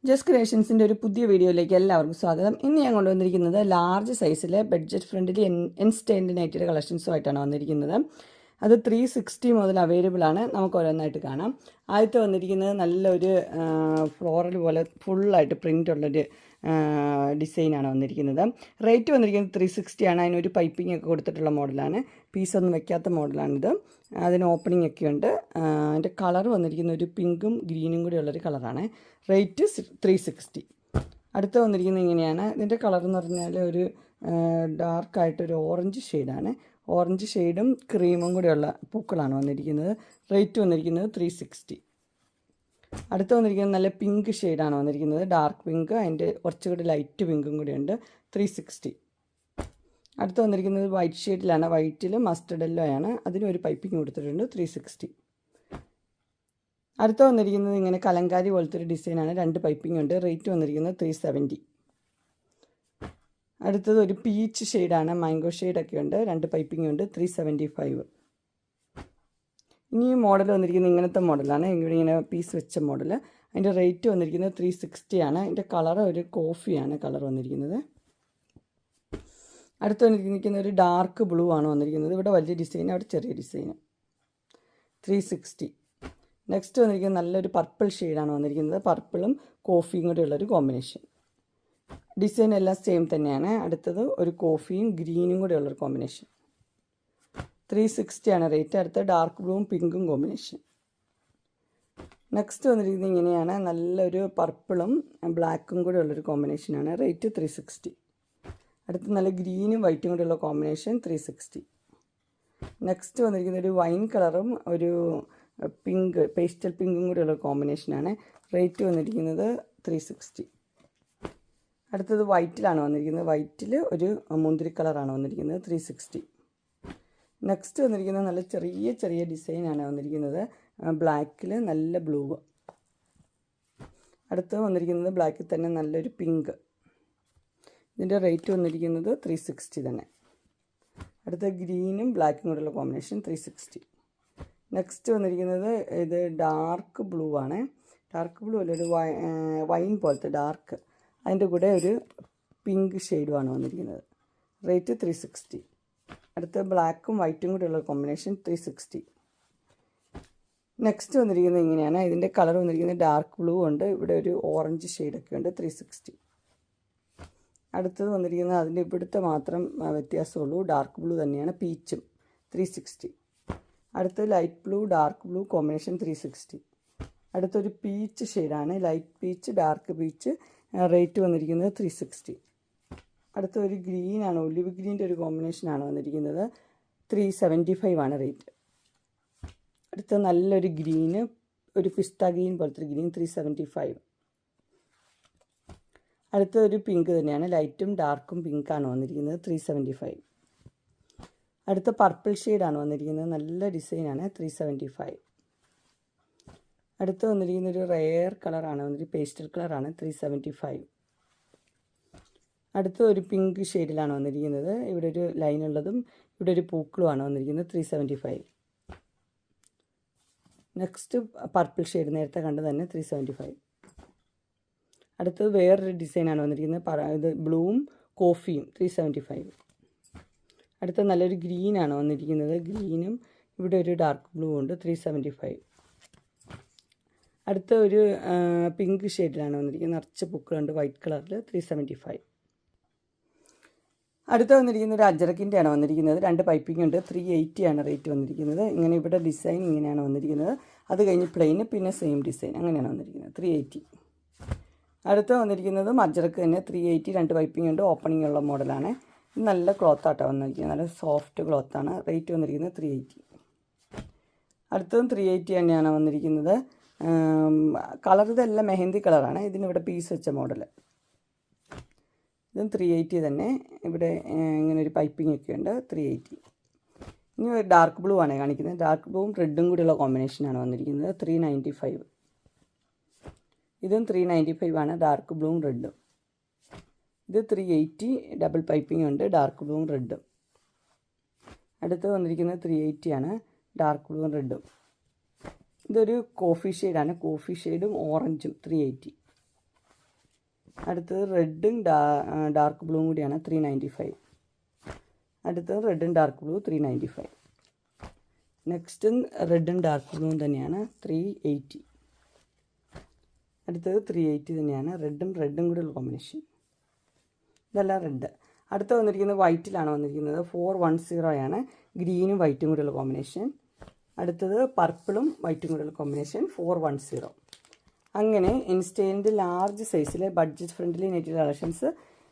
Just ക്രിയേഷൻസിൻ്റെ ഒരു പുതിയ വീഡിയോയിലേക്ക് എല്ലാവർക്കും സ്വാഗതം. ഇന്ന് ഞാൻ കൊണ്ടുവന്നിരിക്കുന്നത് ലാർജ് സൈസിലെ ബഡ്ജറ്റ് ഫ്രണ്ട്ലി എൻസ്റ്റൈൻഡ് നൈറ്റിയുടെ കളക്ഷൻസുമായിട്ടാണ് വന്നിരിക്കുന്നത്. അത് 360 മുതൽ അവൈലബിൾ ആണ്. നമുക്ക് ഓരോന്നായിട്ട് കാണാം. ആദ്യത്തെ വന്നിരിക്കുന്നത് നല്ലൊരു ഫ്ലോറൽ പോലെ ഫുള്ളായിട്ട് പ്രിൻ്റ് ഉള്ളൊരു ഡിസൈനാണ് വന്നിരിക്കുന്നത്. റേറ്റ് വന്നിരിക്കുന്നത് 360 ആണ്. അതിനൊരു പൈപ്പിംഗ് ഒക്കെ കൊടുത്തിട്ടുള്ള മോഡലാണ്. പീസൊന്നും വെക്കാത്ത മോഡലാണിത്. അതിന് ഓപ്പണിംഗ് ഒക്കെ ഉണ്ട്. അതിൻ്റെ കളർ വന്നിരിക്കുന്ന ഒരു പിങ്കും ഗ്രീനും കൂടി ഉള്ളൊരു കളറാണ്. റേറ്റ് 360. അടുത്ത് വന്നിരിക്കുന്നത് ഇങ്ങനെയാണ്. ഇതിൻ്റെ കളർ എന്ന് പറഞ്ഞാൽ ഒരു ഡാർക്കായിട്ടൊരു ഓറഞ്ച് ഷെയ്ഡാണ്. ഓറഞ്ച് ഷെയ്ഡും ക്രീമും കൂടെയുള്ള പൂക്കളാണ് വന്നിരിക്കുന്നത്. റേറ്റ് വന്നിരിക്കുന്നത് 360. അടുത്ത് വന്നിരിക്കുന്നത് നല്ല പിങ്ക് ഷെയ്ഡാണ് വന്നിരിക്കുന്നത്. ഡാർക്ക് പിങ്ക്, അതിൻ്റെ കുറച്ചുകൂടി ലൈറ്റ് പിങ്കും കൂടി ഉണ്ട്. 360. അടുത്ത് വന്നിരിക്കുന്നത് വൈറ്റ് ഷെയ്ഡിലാണ്. വൈറ്റിൽ മസ്റ്റർഡ് യെല്ലോ ആണ്. അതിനൊരു പൈപ്പിംഗ് കൊടുത്തിട്ടുണ്ട്. 360. അടുത്ത് വന്നിരിക്കുന്നത് ഇങ്ങനെ കലങ്കാരി പോലത്തെ ഒരു ഡിസൈനാണ്. 2 പൈപ്പിംഗ് ഉണ്ട്. റേറ്റ് വന്നിരിക്കുന്നത് 370. അടുത്തത് ഒരു പീച്ച് ഷെയ്ഡാണ്. മാംഗോ ഷെയ്ഡൊക്കെ ഉണ്ട്. 2 പൈപ്പിംഗ് ഉണ്ട്. 375. ഇനി ഈ മോഡൽ വന്നിരിക്കുന്നത് ഇങ്ങനത്തെ മോഡലാണ്. ഇങ്ങനെ പീസ് വെച്ച മോഡൽ. അതിൻ്റെ റേറ്റ് വന്നിരിക്കുന്നത് 360 ആണ്. അതിൻ്റെ കളർ ഒരു കോഫിയാണ് കളർ വന്നിരിക്കുന്നത്. അടുത്ത് വന്നിരിക്കുന്ന ഒരു ഡാർക്ക് ബ്ലൂ ആണ് വന്നിരിക്കുന്നത്. ഇവിടെ വലിയ ഡിസൈൻ, അവിടെ ചെറിയ ഡിസൈൻ. 360. നെക്സ്റ്റ് വന്നിരിക്കുന്നത് നല്ലൊരു പർപ്പിൾ ഷെയ്ഡാണ് വന്നിരിക്കുന്നത്. പർപ്പിളും കോഫിയും കൂടെ ഉള്ളൊരു കോമ്പിനേഷൻ. ഡിസൈൻ എല്ലാം സെയിം തന്നെയാണ്. അടുത്തത് ഒരു കോഫിയും ഗ്രീനും കൂടെ ഉള്ളൊരു കോമ്പിനേഷൻ. 360 ആണ് റേറ്റ്. അടുത്ത ഡാർക്ക് ബ്ലൂവും പിങ്കും കോമ്പിനേഷൻ. നെക്സ്റ്റ് വന്നിരിക്കുന്നത് ഇങ്ങനെയാണ്. നല്ലൊരു പർപ്പിളും ബ്ലാക്കും കൂടെ ഉള്ളൊരു കോമ്പിനേഷനാണ്. റേറ്റ് 360. അടുത്ത് നല്ല ഗ്രീനും വൈറ്റും കൂടെ ഉള്ള കോമ്പിനേഷൻ. 360. നെക്സ്റ്റ് വന്നിരിക്കുന്ന ഒരു വൈൻ കളറും ഒരു പിങ്ക്, പേസ്റ്റൽ പിങ്കും കൂടെയുള്ള കോമ്പിനേഷനാണ്. റേറ്റ് വന്നിരിക്കുന്നത് 360. അടുത്തത് വൈറ്റിലാണ് വന്നിരിക്കുന്നത്. വൈറ്റിൽ ഒരു മുന്തിരി കളറാണ് വന്നിരിക്കുന്നത്. 360. നെക്സ്റ്റ് വന്നിരിക്കുന്നത് നല്ല ചെറിയ ചെറിയ ഡിസൈനാണ് വന്നിരിക്കുന്നത്. ബ്ലാക്കിൽ നല്ല ബ്ലൂ. അടുത്ത് വന്നിരിക്കുന്നത് ബ്ലാക്കിൽ തന്നെ നല്ലൊരു പിങ്ക്. ഇതിൻ്റെ റേറ്റ് വന്നിരിക്കുന്നത് 360 തന്നെ. അടുത്ത ഗ്രീനും ബ്ലാക്കും കൂടെയുള്ള കോമ്പിനേഷൻ. 360. നെക്സ്റ്റ് വന്നിരിക്കുന്നത് ഇത് ഡാർക്ക് ബ്ലൂ ആണ്. ഡാർക്ക് ബ്ലൂ അല്ല, ഒരു വൈൻ പോലത്തെ ഡാർക്ക്. അതിൻ്റെ കൂടെ ഒരു പിങ്ക് ഷെയ്ഡുമാണ് വന്നിരിക്കുന്നത്. റേറ്റ് 360. അടുത്ത ബ്ലാക്കും വൈറ്റും കൂടെയുള്ള കോമ്പിനേഷൻ. 360. നെക്സ്റ്റ് വന്നിരിക്കുന്നത് ഇങ്ങനെയാണ്. ഇതിൻ്റെ കളർ വന്നിരിക്കുന്നത് ഡാർക്ക് ബ്ലൂ ഉണ്ട്. ഇവിടെ ഒരു ഓറഞ്ച് ഷെയ്ഡൊക്കെ ഉണ്ട്. 360. അടുത്തത് വന്നിരിക്കുന്നത് അതിൻ്റെ ഇവിടുത്തെ മാത്രം വ്യത്യാസമുള്ളൂ. ഡാർക്ക് ബ്ലൂ തന്നെയാണ്. പീച്ചും. 360. അടുത്ത് light blue dark blue combination. 360. അടുത്തൊരു പീച്ച് ഷെയ്ഡാണ്. Light peach dark peach. Rate വന്നിരിക്കുന്നത് 360. അടുത്ത ഒരു ഗ്രീനാണ്. ഒലിവ് ഗ്രീൻ്റെ ഒരു കോമ്പിനേഷനാണ് വന്നിരിക്കുന്നത്. 375 ആണ് റേറ്റ്. അടുത്ത നല്ലൊരു ഗ്രീന്, ഒരു പിസ്ത ഗ്രീൻ പോലത്തെ ഗ്രീൻ. 375. അടുത്ത ഒരു പിങ്ക് തന്നെയാണ്. ലൈറ്റും ഡാർക്കും പിങ്കാണ് വന്നിരിക്കുന്നത്. 375. അടുത്ത പർപ്പിൾ ഷെയ്ഡാണ് വന്നിരിക്കുന്നത്. നല്ല ഡിസൈനാണ്. 375. അടുത്ത് വന്നിരിക്കുന്ന ഒരു റെയർ കളറാണ് വന്നിരിക്കുന്നത്. പേസ്റ്റൽ കളറാണ്. 375. അടുത്ത ഒരു പിങ്ക് ഷെയ്ഡിലാണ് വന്നിരിക്കുന്നത്. ഇവിടെ ഒരു ലൈനുള്ളതും ഇവിടെ ഒരു പൂക്കളുമാണ് വന്നിരിക്കുന്നത്. 375. നെക്സ്റ്റ് പർപ്പിൾ ഷെയ്ഡ് നേരത്തെ കണ്ട് തന്നെ. 375. അടുത്തത് വേറൊരു ഡിസൈനാണ് വന്നിരിക്കുന്നത്. ഇത് ബ്ലൂവും കോഫിയും. 375. അടുത്ത നല്ലൊരു ഗ്രീനാണ് വന്നിരിക്കുന്നത്. ഗ്രീനും ഇവിടെ ഒരു ഡാർക്ക് ബ്ലൂ ഉണ്ട്. 375. അടുത്ത ഒരു പിങ്ക് ഷെയ്ഡിലാണ് വന്നിരിക്കുന്നത്. നിറച്ച് പൂക്കളുണ്ട് വൈറ്റ് കളറിൽ. 375. അടുത്ത വന്നിരിക്കുന്ന ഒരു അജറക്കിൻ്റെ ആണ് വന്നിരിക്കുന്നത്. 2 പൈപ്പിംഗ് ഉണ്ട്. 380 ആണ് റേറ്റ് വന്നിരിക്കുന്നത്. ഇങ്ങനെ ഇവിടെ ഡിസൈൻ ഇങ്ങനെയാണ് വന്നിരിക്കുന്നത്. അത് കഴിഞ്ഞ് പ്ലെയിന്, പിന്നെ സെയിം ഡിസൈൻ, അങ്ങനെയാണ് വന്നിരിക്കുന്നത്. 380. അടുത്ത വന്നിരിക്കുന്നത് അജറക്ക് തന്നെ. 380. 2 പൈപ്പിംഗ് ഉണ്ട്. ഓപ്പണിംഗ് ഉള്ള മോഡലാണ്. നല്ല ക്ലോത്തായിട്ടാണ് വന്നിരിക്കുന്നത്. നല്ല സോഫ്റ്റ് ക്ലോത്താണ്. റേറ്റ് വന്നിരിക്കുന്നത് 380. അടുത്തതും 380 തന്നെയാണ് വന്നിരിക്കുന്നത്. കളർ ഇതെല്ലാം മെഹന്തി കളറാണ്. ഇതിനിവിടെ പീസ് വെച്ച മോഡൽ. ഇതും 380 തന്നെ. ഇവിടെ ഇങ്ങനെ ഒരു പൈപ്പിംഗ് ഒക്കെ ഉണ്ട്. 380. ഇനി ഒരു ഡാർക്ക് ബ്ലൂ ആണ് കാണിക്കുന്നത്. ഡാർക്ക് ബ്ലൂവും റെഡും കൂടിയുള്ള കോമ്പിനേഷനാണ് വന്നിരിക്കുന്നത്. 395. ഇതും 395 ആണ്. ഡാർക്ക് ബ്ലൂവും റെഡും. ഇത് 380. ഡബിൾ പൈപ്പിംഗ് ഉണ്ട്. ഡാർക്ക് ബ്ലൂവും റെഡും. അടുത്ത് വന്നിരിക്കുന്നത് 380 ആണ്. ഡാർക്ക് ബ്ലൂവും റെഡും. ഇതൊരു കോഫി ഷെയ്ഡാണ്. കോഫി ഷെയ്ഡും ഓറഞ്ചും. 380. അടുത്തത് റെഡും ഡാർക്ക് ബ്ലൂവും കൂടിയാണ് 395. അടുത്തത് റെഡും ഡാർക്ക് ബ്ലൂ 395. നെക്സ്റ്റ് റെഡും ഡാർക്ക് ബ്ലൂവും തന്നെയാണ് 380. അടുത്തത് 380 തന്നെയാണ്, റെഡും കൂടെയുള്ള കോമ്പിനേഷൻ. ഇതെല്ലാം റെഡ്. അടുത്ത വന്നിരിക്കുന്നത് വൈറ്റിലാണ് വന്നിരിക്കുന്നത്. 410 ആണ്, ഗ്രീനും വൈറ്റും കൂടെയുള്ള കോമ്പിനേഷൻ. അടുത്തത് പർപ്പിളും വൈറ്റും കൂടെയുള്ള കോമ്പിനേഷൻ 410. അങ്ങനെ ഇൻസ്റ്റൈലിൻ്റെ ലാർജ് സൈസിലെ ബഡ്ജറ്റ് ഫ്രണ്ട്ലി നെറ്റ് കളക്ഷൻസ്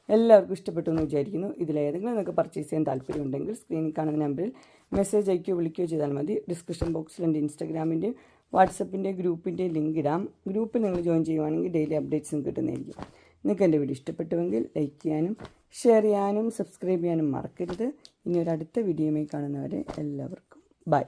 എല്ലാവർക്കും ഇഷ്ടപ്പെട്ടു എന്ന് വിചാരിക്കുന്നു. ഇതിലേതെങ്കിലും നിങ്ങൾക്ക് പർച്ചേസ് ചെയ്യാൻ താല്പര്യമുണ്ടെങ്കിൽ സ്ക്രീനിൽ കാണുന്ന നമ്പറിൽ മെസ്സേജ് അയക്കുകയോ വിളിക്കുകയോ ചെയ്താൽ മതി. ഡിസ്ക്രിപ്ഷൻ ബോക്സിൽ എൻ്റെ ഇൻസ്റ്റാഗ്രാമിൻ്റെയും വാട്സപ്പിൻ്റെയും ഗ്രൂപ്പിൻ്റെയും ലിങ്ക് ഇടാം. ഗ്രൂപ്പിൽ നിങ്ങൾ ജോയിൻ ചെയ്യുവാണെങ്കിൽ ഡെയിലി അപ്ഡേറ്റ്സും കിട്ടുന്നതായിരിക്കും. നിങ്ങൾക്ക് എൻ്റെ വീഡിയോ ഇഷ്ടപ്പെട്ടുവെങ്കിൽ ലൈക്ക് ചെയ്യാനും ഷെയർ ചെയ്യാനും സബ്സ്ക്രൈബ് ചെയ്യാനും മറക്കരുത്. ഇനി ഒരു അടുത്ത വീഡിയോയുമായി കാണുന്നവരെ എല്ലാവർക്കും ബൈ.